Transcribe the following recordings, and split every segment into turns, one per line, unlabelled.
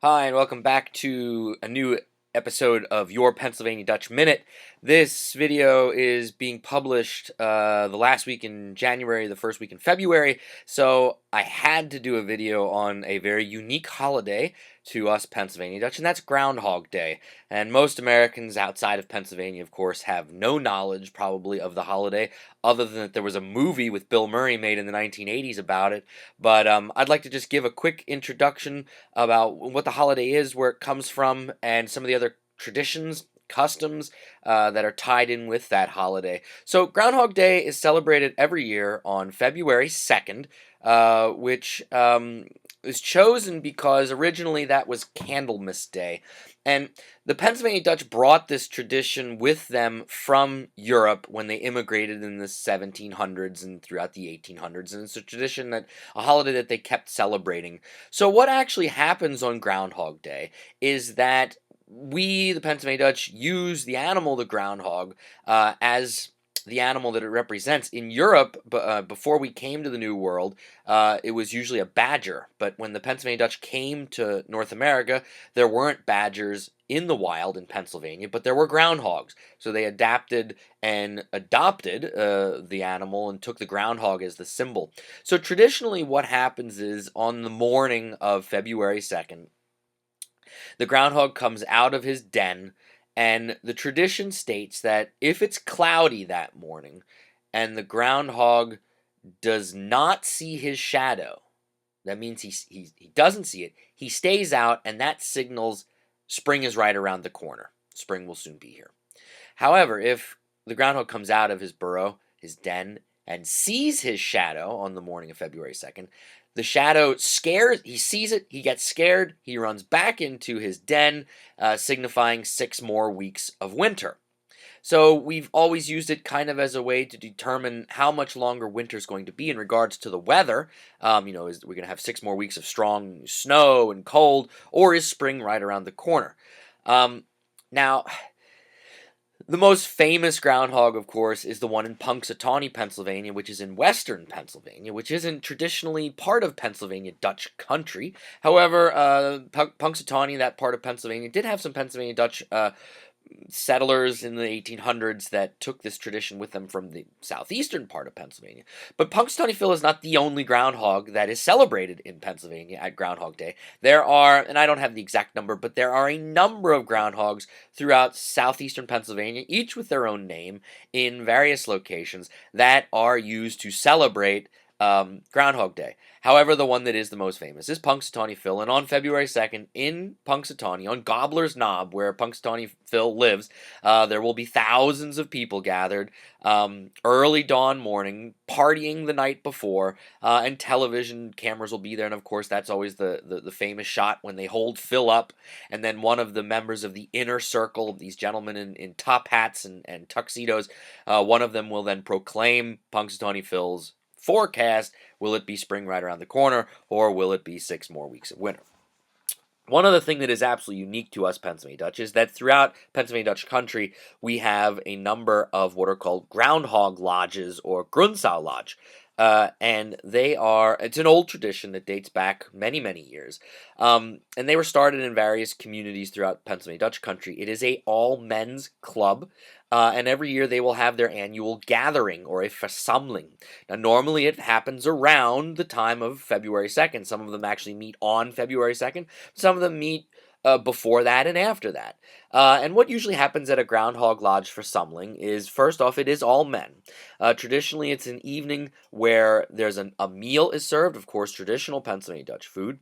Hi, and welcome back to a new episode of Your Pennsylvania Dutch Minute. This video is being published the last week in January, the first week in February, so I had to do a video on a very unique holiday to us Pennsylvania Dutch, and that's Groundhog Day. And most Americans outside of Pennsylvania, of course, have no knowledge probably of the holiday, other than that there was a movie with Bill Murray made in the 1980s about it. But I'd like to just give a quick introduction about what the holiday is, where it comes from, and some of the other traditions, customs that are tied in with that holiday. So, Groundhog Day is celebrated every year on February 2nd, which is chosen because originally that was Candlemas Day. And the Pennsylvania Dutch brought this tradition with them from Europe when they immigrated in the 1700s and throughout the 1800s. And it's a tradition a holiday that they kept celebrating. So, what actually happens on Groundhog Day is that we, the Pennsylvania Dutch, use the animal, the groundhog, as the animal that it represents. In Europe, before we came to the New World, it was usually a badger. But when the Pennsylvania Dutch came to North America, there weren't badgers in the wild in Pennsylvania, but there were groundhogs. So they adapted and adopted the animal and took the groundhog as the symbol. So traditionally, what happens is on the morning of February 2nd, the groundhog comes out of his den, and the tradition states that if it's cloudy that morning and the groundhog does not see his shadow, that means he doesn't see it, he stays out, and that signals spring is right around the corner. Spring will soon be here. However, if the groundhog comes out of his burrow, his den, and sees his shadow on the morning of February 2nd, the shadow scares, he sees it, he gets scared, he runs back into his den, signifying 6 more weeks of winter. So we've always used it kind of as a way to determine how much longer winter is going to be in regards to the weather. Is we're going to have 6 more weeks of strong snow and cold, or is spring right around the corner? Now, the most famous groundhog, of course, is the one in Punxsutawney, Pennsylvania, which is in western Pennsylvania, which isn't traditionally part of Pennsylvania Dutch country. However, Punxsutawney, that part of Pennsylvania, did have some Pennsylvania Dutch settlers in the 1800s that took this tradition with them from the southeastern part of Pennsylvania. But Punxsutawney Phil is not the only groundhog that is celebrated in Pennsylvania at Groundhog Day. There are, and I don't have the exact number, but there are a number of groundhogs throughout southeastern Pennsylvania, each with their own name, in various locations that are used to celebrate Groundhog Day. However, the one that is the most famous is Punxsutawney Phil, and on February 2nd in Punxsutawney, on Gobbler's Knob, where Punxsutawney Phil lives, there will be thousands of people gathered early dawn morning, partying the night before, and television cameras will be there, and of course that's always the famous shot when they hold Phil up, and then one of the members of the inner circle, these gentlemen in top hats and tuxedos, one of them will then proclaim Punxsutawney Phil's forecast. Will it be spring right around the corner, or will it be 6 more weeks of winter? One other thing that is absolutely unique to us Pennsylvania Dutch is that throughout Pennsylvania Dutch country, we have a number of what are called Groundhog Lodges or Grundsau Lodge. And it's an old tradition that dates back many, many years. And they were started in various communities throughout Pennsylvania Dutch country. It is a all-men's club, and every year they will have their annual gathering, or a versamling. Now, normally it happens around the time of February 2nd. Some of them actually meet on February 2nd. Some of them meet before that and after that. And what usually happens at a Groundhog Lodge for Sumling is, first off, it is all men. Traditionally, it's an evening where a meal is served, of course, traditional Pennsylvania Dutch food.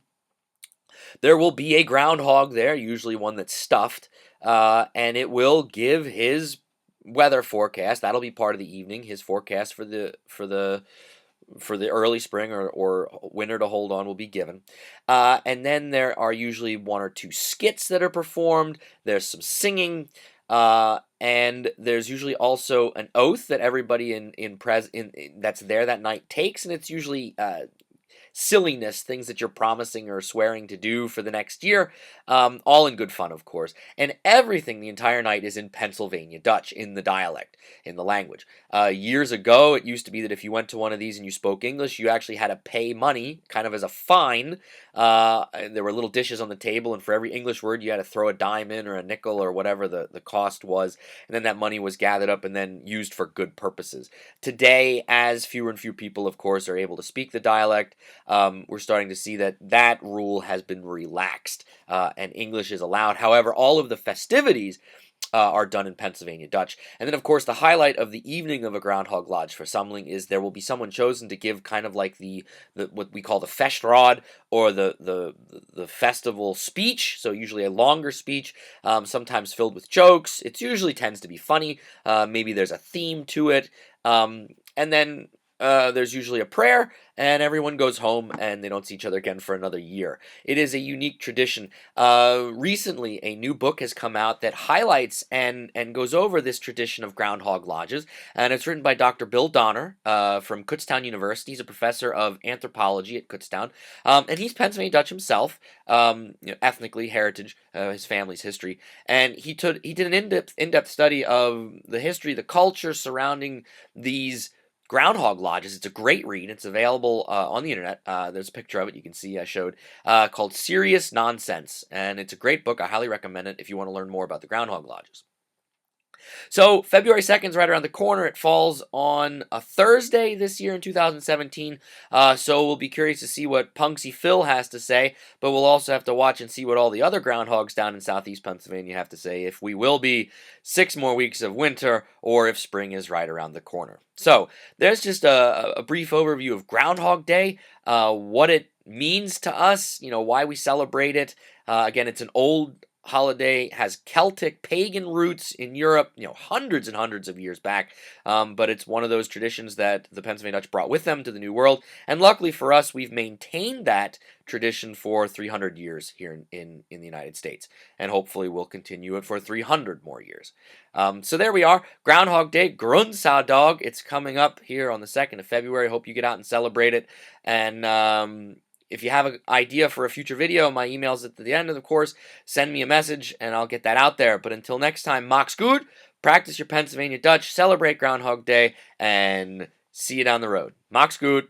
There will be a groundhog there, usually one that's stuffed, and it will give his weather forecast. That'll be part of the evening. His forecast for the early spring or winter to hold on will be given. And then there are usually one or two skits that are performed. There's some singing. And there's usually also an oath that everybody that's there that night takes, and it's usually silliness, things that you're promising or swearing to do for the next year, all in good fun, of course. And everything the entire night is in Pennsylvania Dutch, in the dialect, in the language. Years ago, it used to be that if you went to one of these and you spoke English, you actually had to pay money, kind of as a fine. And there were little dishes on the table, and for every English word, you had to throw a dime in or a nickel or whatever the cost was, and then that money was gathered up and then used for good purposes. Today, as fewer and fewer people, of course, are able to speak the dialect, we're starting to see that that rule has been relaxed, and English is allowed. However, all of the festivities are done in Pennsylvania Dutch. And then, of course, the highlight of the evening of a Groundhog Lodge Versammeling is there will be someone chosen to give kind of like the what we call the festrad, or the festival speech. So usually a longer speech, sometimes filled with jokes. It usually tends to be funny. Maybe there's a theme to it. And then there's usually a prayer, and everyone goes home, and they don't see each other again for another year. It is a unique tradition. Recently, a new book has come out that highlights and goes over this tradition of Groundhog Lodges, and it's written by Dr. Bill Donner from Kutztown University. He's a professor of anthropology at Kutztown, and he's Pennsylvania Dutch himself, ethnically, heritage, his family's history, and he did an in-depth study of the history, the culture surrounding these Groundhog Lodges. It's a great read. It's available on the internet. There's a picture of it you can see I showed, called Serious Nonsense, and it's a great book. I highly recommend it if you want to learn more about the Groundhog Lodges. So February 2nd is right around the corner. It falls on a Thursday this year in 2017. So we'll be curious to see what Punksy Phil has to say, but we'll also have to watch and see what all the other groundhogs down in southeast Pennsylvania have to say, if we will be 6 more weeks of winter or if spring is right around the corner. So there's just a brief overview of Groundhog Day, what it means to us, why we celebrate it. Again, it's an old holiday, has Celtic pagan roots in Europe, hundreds and hundreds of years back, but it's one of those traditions that the Pennsylvania Dutch brought with them to the New World, and luckily for us, we've maintained that tradition for 300 years here in the United States, and hopefully we'll continue it for 300 more years. So there we are, Groundhog Day, Grundsaudag. It's coming up here on the 2nd of February. Hope you get out and celebrate it, and if you have an idea for a future video, my email's at the end of the course. Send me a message, and I'll get that out there. But until next time, Max gut, practice your Pennsylvania Dutch, celebrate Groundhog Day, and see you down the road. Max gut.